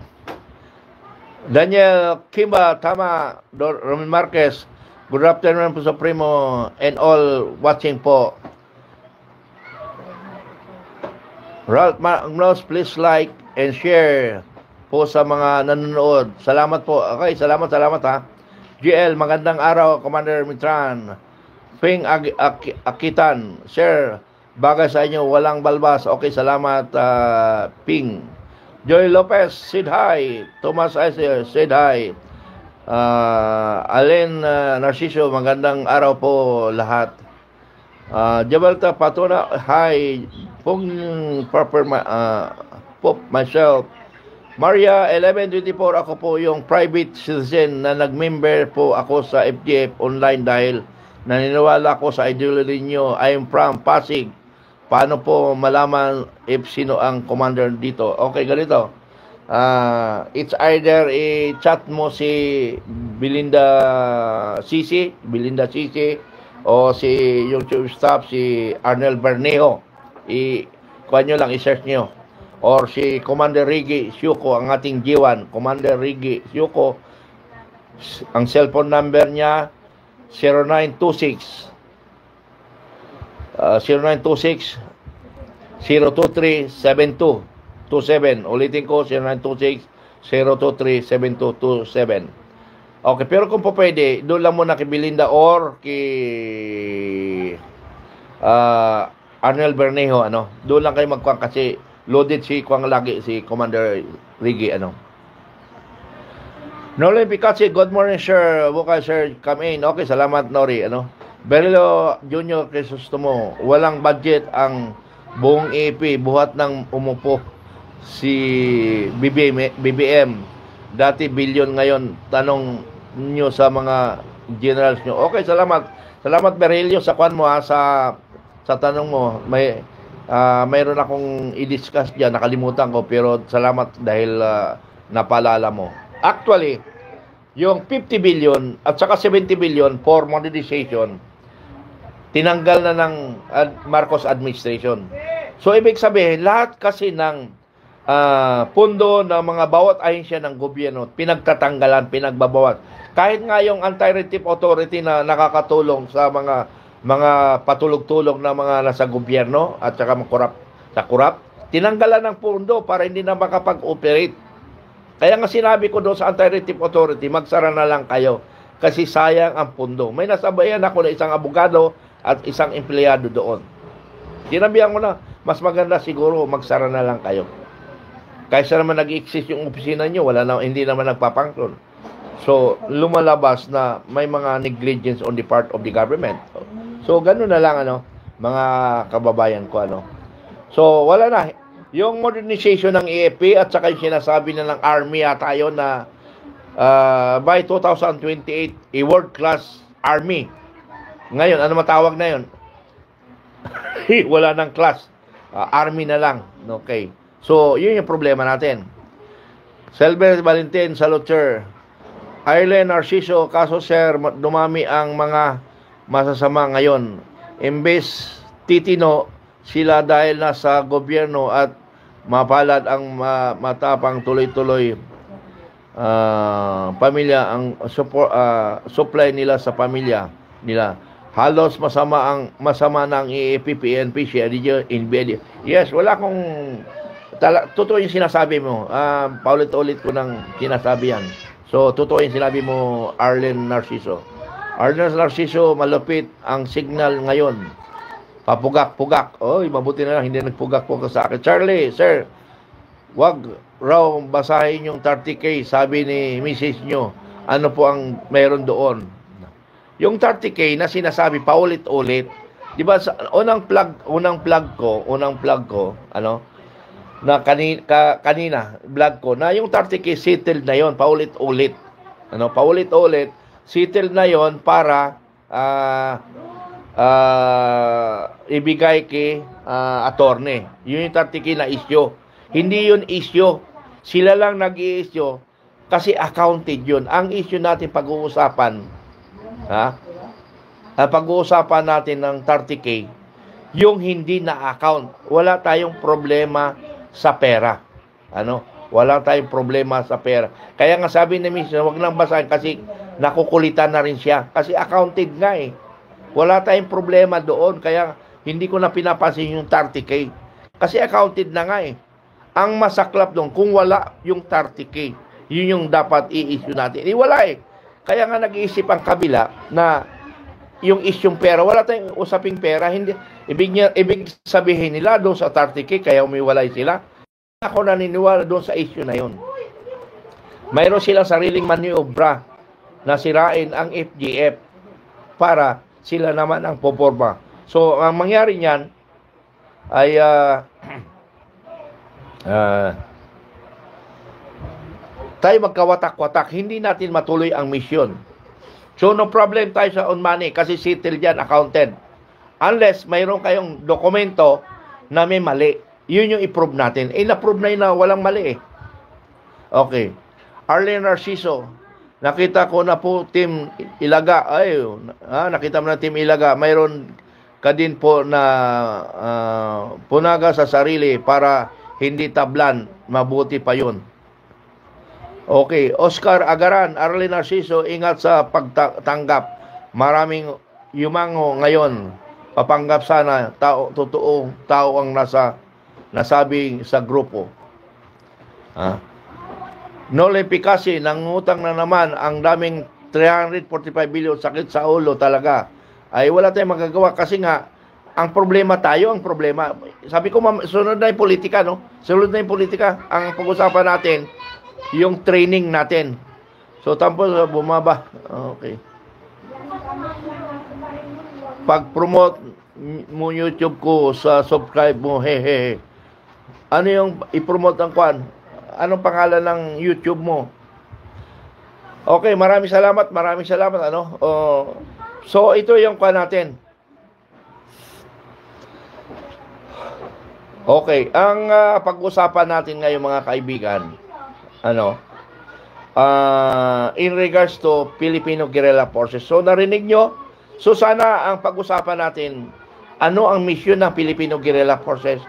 Speaker 1: Daniel Kimba, tama, Roman Marquez, good afternoon po, Supremo, and all watching po. Ralph Magnos, please like and share po sa mga nanonood. Salamat po. Okay, salamat GL, magandang araw, Commander Mitran. Ping Akitan, share, bagay sa inyo, walang balbas. Okay, salamat, Ping. Joy Lopez, said hi. Thomas Iser, said hi. Allen Narciso, magandang araw po lahat. Jabalta Patuna, hi. Pong proper Pop myself. Maria 1124, ako po yung private citizen na nag-member po ako sa FGF online dahil naniniwala ko sa ideology nyo. I am from Pasig. Paano po malaman if sino ang commander dito? Okay, ganito. It's either i-chat mo si Belinda Sisi o si YouTube staff, si Arnel Bernejo. Kuha nyo lang, i-search nyo. Or si Commander Rigi Syuko, ang ating G1, Commander Rigi Syuko. Ang cellphone number niya 0926 023 7227. Ulitin ko, 0926 023 7227. Okay, pero kung po pwede, doon lang muna kay Belinda or kay Arnel Bernejo, doon lang kayo magkuhan kasi loaded si Kuang lagi, si Commander Rigi, Nolan Picachi, good morning, sir. Bukas, sir, come in. Okay, salamat, Nori, Berlo Junior Crisostomo, walang budget ang buong EP, buhat ng umupo si BBM. Dati billion, ngayon tanong nyo sa mga generals nyo. Okay, salamat. Salamat, Berhelio, sa kwan mo, sa tanong mo. Mayroon akong i-discuss dyan, nakalimutan ko, pero salamat dahil napaalala mo. Actually, yung 50 billion at saka 70 billion for modernization, tinanggal na ng Marcos administration. So, ibig sabihin, lahat kasi ng pundo ng mga bawat ahensya ng gobyerno, pinagtatanggalan, pinagbabawat. Kahit nga yung anti-retif authority na nakakatulong sa mga patulog-tulog na mga nasa gobyerno at saka korap, tinanggalan ng pundo para hindi na makapag-operate. Kaya nga sinabi ko doon sa anti-retif authority, magsara na lang kayo kasi sayang ang pundo. May nasabayan ako na isang abogado at isang empleyado doon. Sinabihan ko na, mas maganda siguro magsara na lang kayo. Kaysa naman nag-exist yung opisina nyo, hindi naman nagpapangklon. So, lumalabas na may mga negligence on the part of the government. So, gano'n na lang, mga kababayan ko, So, wala na. Yung modernization ng AFP at saka yung sinasabi na ng Army tayo na by 2028, a world-class Army. Ngayon, ano matawag na yun? Wala ng class. Army na lang. Okay. So, yun yung problema natin. Selber Valentin, Saluter. Arlen Narciso, kaso sir, dumami ang mga masasama ngayon. Imbes titino sila dahil nasa gobyerno at mapalad ang matapang tuloy-tuloy pamilya ang supply nila sa pamilya nila. Halos masama ng EAP, PNP, CIDG, NBD. Yes, wala akong totoo yung sinasabi mo. Paulit-ulit ko nang sinasabi yan. So, totoo yung sinabi mo, Arlen Narciso. Arlen Narciso, malupit ang signal ngayon. Papugak-pugak. Oy, mabuti na lang, hindi nagpugak-pugak sa akin. Charlie, sir, wag raw basahin yung 30K, sabi ni Mrs. nyo. Ano po ang meron doon? Yung 30K na sinasabi, paulit-ulit. Di ba, unang plug ko, na kanina vlog ko na yung 30K settled na yon, paulit-ulit settled na yon para ibigay kay attorney. Yun yung 30K na issue, hindi yun issue, sila lang nag-i-issue kasi accounted yun. Ang issue natin pag-uusapan pag-uusapan natin ng 30K yung hindi na account. Wala tayong problema sa pera. Wala tayong problema sa pera. Kaya nga sabi ni Miss, wag nang basahin kasi nakukulitan na rin siya. Kasi accounted nga eh. Wala tayong problema doon. Kaya hindi ko na pinapansin yung 30K. Kasi accounted na nga eh. Ang masaklap doon, kung wala yung 30K, yun yung dapat i-issue natin. Wala eh. Kaya nga nag-iisip ang kabila na yung issue pera, wala tayong usaping pera. Hindi, ibig sabihin nila doon sa 30K, kaya umiwalay sila. Ako naniniwala doon sa issue na yun. Mayroon silang sariling maniobra na sirain ang FGF para sila naman ang poporma. So, ang mangyari niyan ay tayo magkawatak-watak, hindi natin matuloy ang misyon. So, no problem tayo sa on money kasi settled yan, accounted. Unless mayroon kayong dokumento na may mali. Yun yung i-prove natin. Na-prove na yun na walang mali eh. Okay. Arlene Narciso, nakita ko na po Team Ilaga. Nakita mo na Team Ilaga. Mayroon ka din po na punaga sa sarili para hindi tablan. Mabuti pa yun. Okay. Oscar Agaran, Arlene Narciso, ingat sa pagtanggap. Maraming yumango ngayon. Papanggap sana, totoong tao ang nasabing sa grupo. Nolen Picasi, nangutang na naman ang daming 345 billion, sakit sa ulo talaga. Ay wala tayong magagawa kasi nga, ang problema tayo, ang problema. Sabi ko, sunod na yung politika, no? Sunod na yung politika. Ang pag-usapan natin, yung training natin. So, tapos bumaba. Okay. Pag-promote mo YouTube ko sa subscribe mo, hehehe. Ano yung i-promote ang kwan? Anong pangalan ng YouTube mo? Okay, maraming salamat, ano? So, ito yung kwan natin. Okay, ang pag-usapan natin ngayon mga kaibigan, in regards to Filipino Guerrilla Forces. So, narinig nyo? So, sana ang pag-usapan natin, ano ang mission ng Filipino Guerrilla Forces?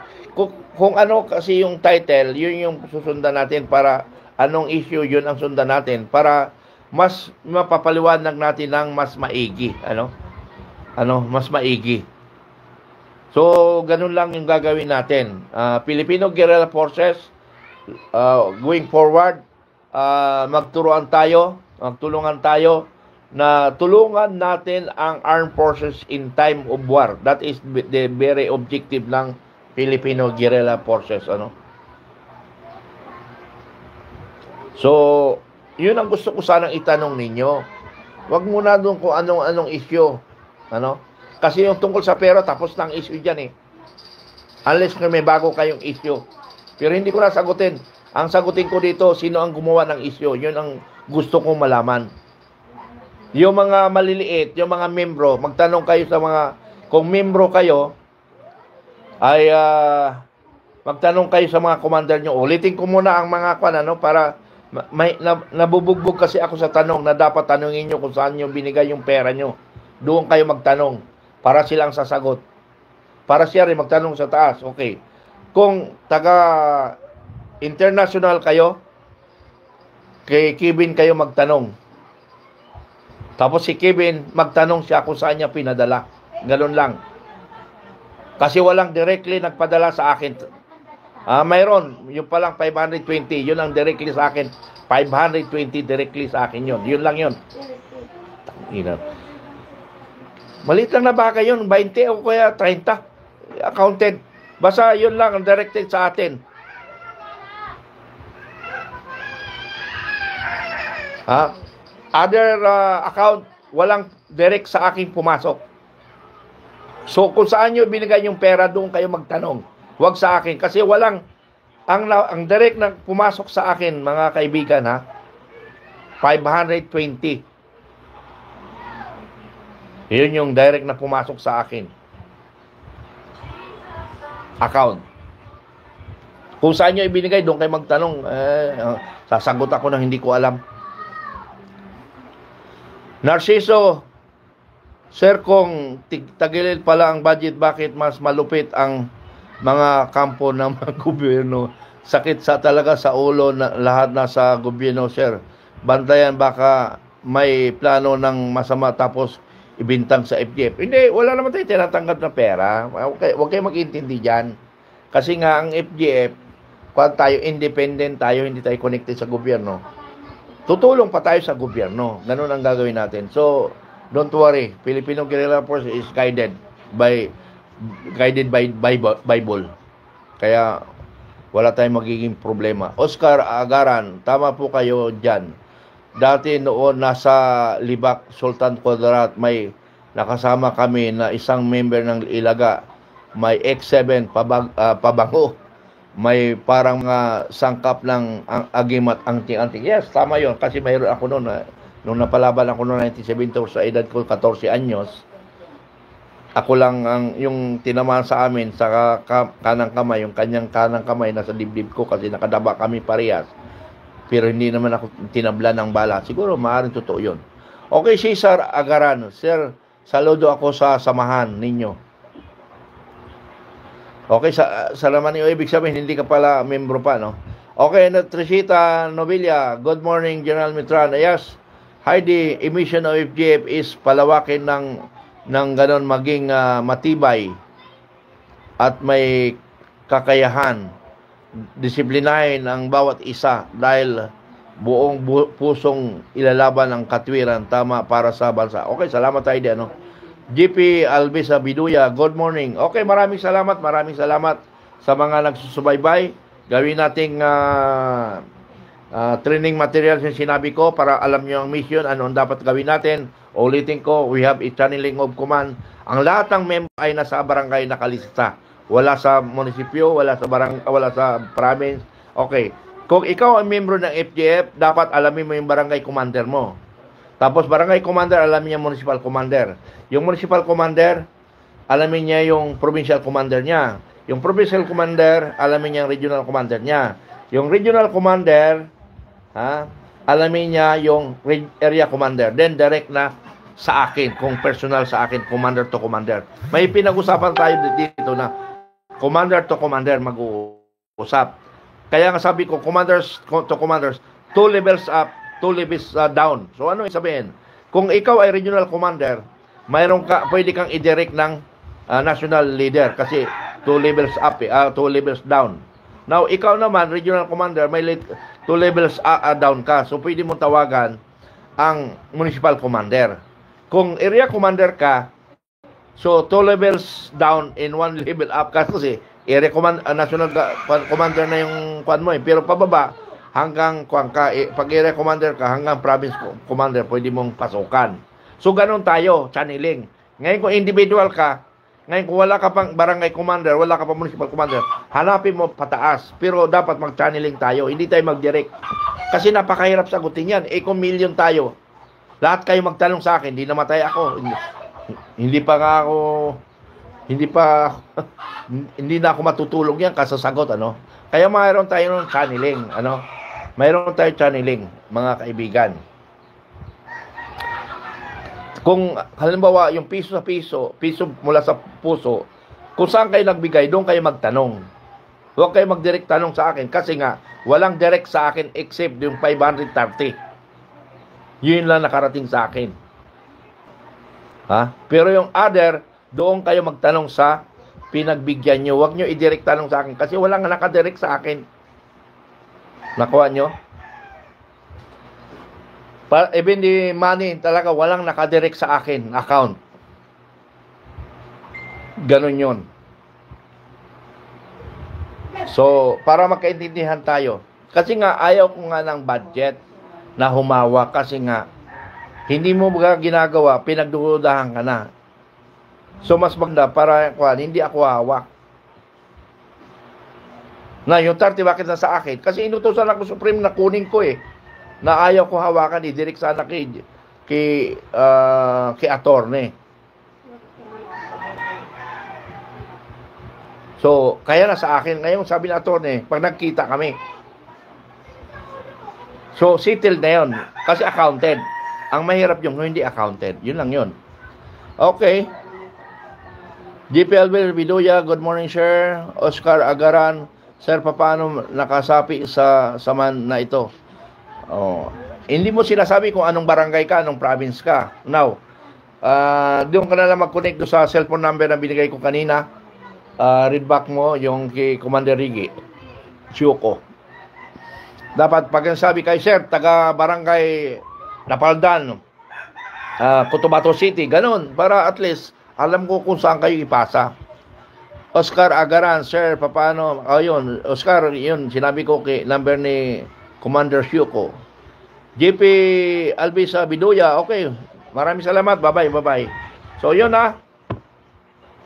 Speaker 1: Kung ano kasi yung title, yun yung susundan natin para anong issue yun ang sundan natin para mas mapapaliwanag natin ng mas maigi. Mas maigi. So, ganun lang yung gagawin natin. Filipino Guerrilla Forces, going forward, magtulungan tayo na tulungan natin ang armed forces in time of war. That is the very objective ng Filipino Guerrilla Forces. So, yun ang gusto ko sanang itanong ninyo. Huwag muna doon kung anong issue. Kasi yung tungkol sa pera, tapos na ang issue dyan eh. Unless may bago kayong issue. Pero hindi ko na sagutin. Ang sagutin ko dito, sino ang gumawa ng issue. Yun ang gusto kong malaman. Yung mga maliliit, yung mga membro, magtanong kayo sa mga, kung membro kayo, ay magtanong kayo sa mga commander nyo. Ulitin ko muna ang mga para nabubugbog kasi ako sa tanong na dapat tanungin nyo kung saan nyo binigay yung pera nyo. Doon kayo magtanong para silang sasagot. Para siya rin magtanong sa taas. Okay. Kung taga international kayo, kay Kevin kayo magtanong. Tapos si Kevin, magtanong siya kung saan niya pinadala. Ganun lang. Kasi walang directly nagpadala sa akin. Mayroon. Yung palang 520. Yun ang directly sa akin. 520 directly sa akin yun. Yun lang yun. Maliit lang na bagay yun. 20 o kaya 30. Accounted. Basta yun lang ang directed sa atin. Other account, walang direct sa akin pumasok. So, kung saan nyo binigay yung pera, doon kayo magtanong. Huwag sa akin. Kasi walang, ang direct na pumasok sa akin, mga kaibigan, 520. Yun yung direct na pumasok sa akin. Account. Kung saan nyo ibinigay, doon kayo magtanong. Sasagot ako na hindi ko alam. Narciso, sir, kung tagilid pala ang budget, bakit mas malupit ang mga kampo ng mga gobyerno? Sakit talaga sa ulo na lahat na sa gobyerno, sir. Bantayan, baka may plano ng masama tapos ibintang sa FGF. Hindi, wala naman tayo tinatanggap na pera. Huwag kayo mag-intindi dyan. Kasi nga ang FGF, kung tayo independent tayo, hindi tayo connected sa gobyerno. Tutulong pa tayo sa gobyerno. Ganun ang gagawin natin. So, don't worry. Filipino Guerrilla Force is guided by Bible. Kaya, wala tayong magiging problema. Oscar Agaran, tama po kayo dyan. Dati noon, nasa Libak, Sultan Kudarat, may nakasama kami na isang member ng Ilaga. May X7 pabango. may parang sangkap ng agimat anting-anting. Yes, tama yon. Kasi mayroon ako noon, nung napalaban ako noong 1972 sa edad ko 14 anyos, ako lang yung tinamaan sa amin sa kanang kamay, yung kanyang kanang kamay nasa dibdib ko kasi nakadaba kami parehas. Pero hindi naman ako tinabla ng bala. Siguro maaaring totoo yun. Okay, Cesar Agaran. Sir, saludo ako sa samahan ninyo. Okay, salamat niyo. Ibig sabihin, hindi ka pala membro pa, no? Okay, Trisita Novilla. Good morning, General Mitran. Yes, Heidi, emission of FGF is palawakin ng ganon maging matibay at may kakayahan. Disiplinahin ang bawat isa dahil buong pusong ilalaban ang katwiran tama para sa bansa. Okay, salamat Heidi, ano? GP Albisa Biduya, good morning. Okay, maraming salamat sa mga nagsusubaybay. Gawin nating training materials yung sinabi ko para alam nyo ang mission, ano ang dapat gawin natin. Ulitin ko, we have a channeling of command. Ang lahat ng member ay nasa barangay nakalista. Wala sa munisipyo, wala sa province. Okay. Kung ikaw ang membro ng FGF, dapat alamin mo yung barangay commander mo. Tapos barangay commander, alamin niya municipal commander. Yung municipal commander, alamin niya yung provincial commander niya. Yung provincial commander, alamin niya yung regional commander niya. Yung regional commander, alamin niya yung area commander. Then direct na sa akin, kung personal sa akin, commander to commander. May pinag-usapan tayo dito na commander to commander mag-uusap. Kaya nga sabi ko, commanders to commanders, 2 levels up, 2 levels down. So ano sabihin? Kung ikaw ay regional commander, pwede kang i-direct ng national leader kasi 2 levels up, 2 levels down. Now, ikaw naman, regional commander, may 2 levels down ka. So pwede mo tawagan ang municipal commander. Kung area commander ka, so 2 levels down in 1 level up ka kasi area national commander na yung kwan mo eh. Pero pababa, hanggang pag area commander ka, hanggang province commander, pwede mong pasukan. So, ganun tayo, channeling. Ngayon, kung individual ka, ngayon, kung wala ka pang barangay commander, wala ka pang municipal commander, hanapin mo pataas. Pero dapat mag-channeling tayo, hindi tayo mag-direct. Kasi napakahirap sagutin yan. Eh, kung million tayo, lahat kayo magtanong sa akin, hindi namatay ako. Hindi na ako matutulog yan kasasagot, ano? Kaya mayroon tayo ng channeling, ano? Mayroon tayo channeling, mga kaibigan. Kung halimbawa yung piso sa piso mula sa puso, kung saan kayo nagbigay, doon kayo magtanong. Huwag kayo mag-direct tanong sa akin kasi nga, walang direct sa akin except yung 530. Yun lang nakarating sa akin. Pero yung other, doon kayo magtanong sa pinagbigyan nyo. Huwag nyo i-direct tanong sa akin kasi walang nakadirect sa akin. Nakuha nyo? Even the money, talaga walang nakadirect sa akin account. Ganon yun. So, para magkaintindihan tayo. Kasi nga, ayaw ko nga ng budget na humawa kasi nga, hindi mo ba ginagawa, pinagdududahan ka na. So, mas maganda para hindi ako hawak. Na yung 30 bakit na sa akin? Kasi inutusan ako Supreme na kunin ko eh. Na ayaw ko hawakan, i-direct sana kay attorney. So, kaya na sa akin. Ngayon sabi ng attorney, pag nagkita kami. So, settled na yun. Kasi accounted. Ang mahirap yung hindi accounted. Yun lang yun. Okay. GPLB Biduya, good morning sir. Oscar Agaran. Sir, paano nakasapi sa saman na ito? Hindi mo sinasabi kung anong barangay ka, anong province ka. Now, doon ka na lang mag-connect sa cellphone number na binigay ko kanina. Read back mo yung kay Commander Rigi Chuko. Dapat pag sabi kay sir, taga barangay Napaldan, Cotabato City, ganun. Para at least, alam ko kung saan kayo ipasa. Oscar Agaran, sir, paano? Yun, Oscar, yun, sinabi ko kay number ni Commander Syuko. JP Albisa Biduya, okay. Maraming salamat. Bye-bye. So, yun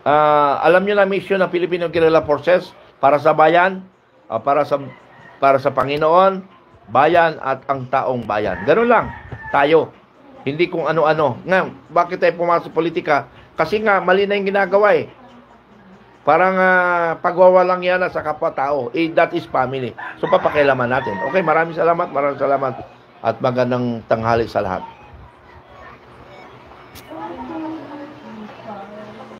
Speaker 1: alam nyo na mission ng Filipino Guerrilla Forces para sa bayan. para sa Panginoon, bayan at ang taong bayan. Ganun lang tayo. Hindi kung ano-ano. Nga, bakit tayo pumasok sa politika? Kasi nga, mali na yung ginagawa eh. Parang pagwawalang yan sa kapwa-tao. That is family. So, papakialaman natin. Okay, maraming salamat. At magandang tanghali sa lahat.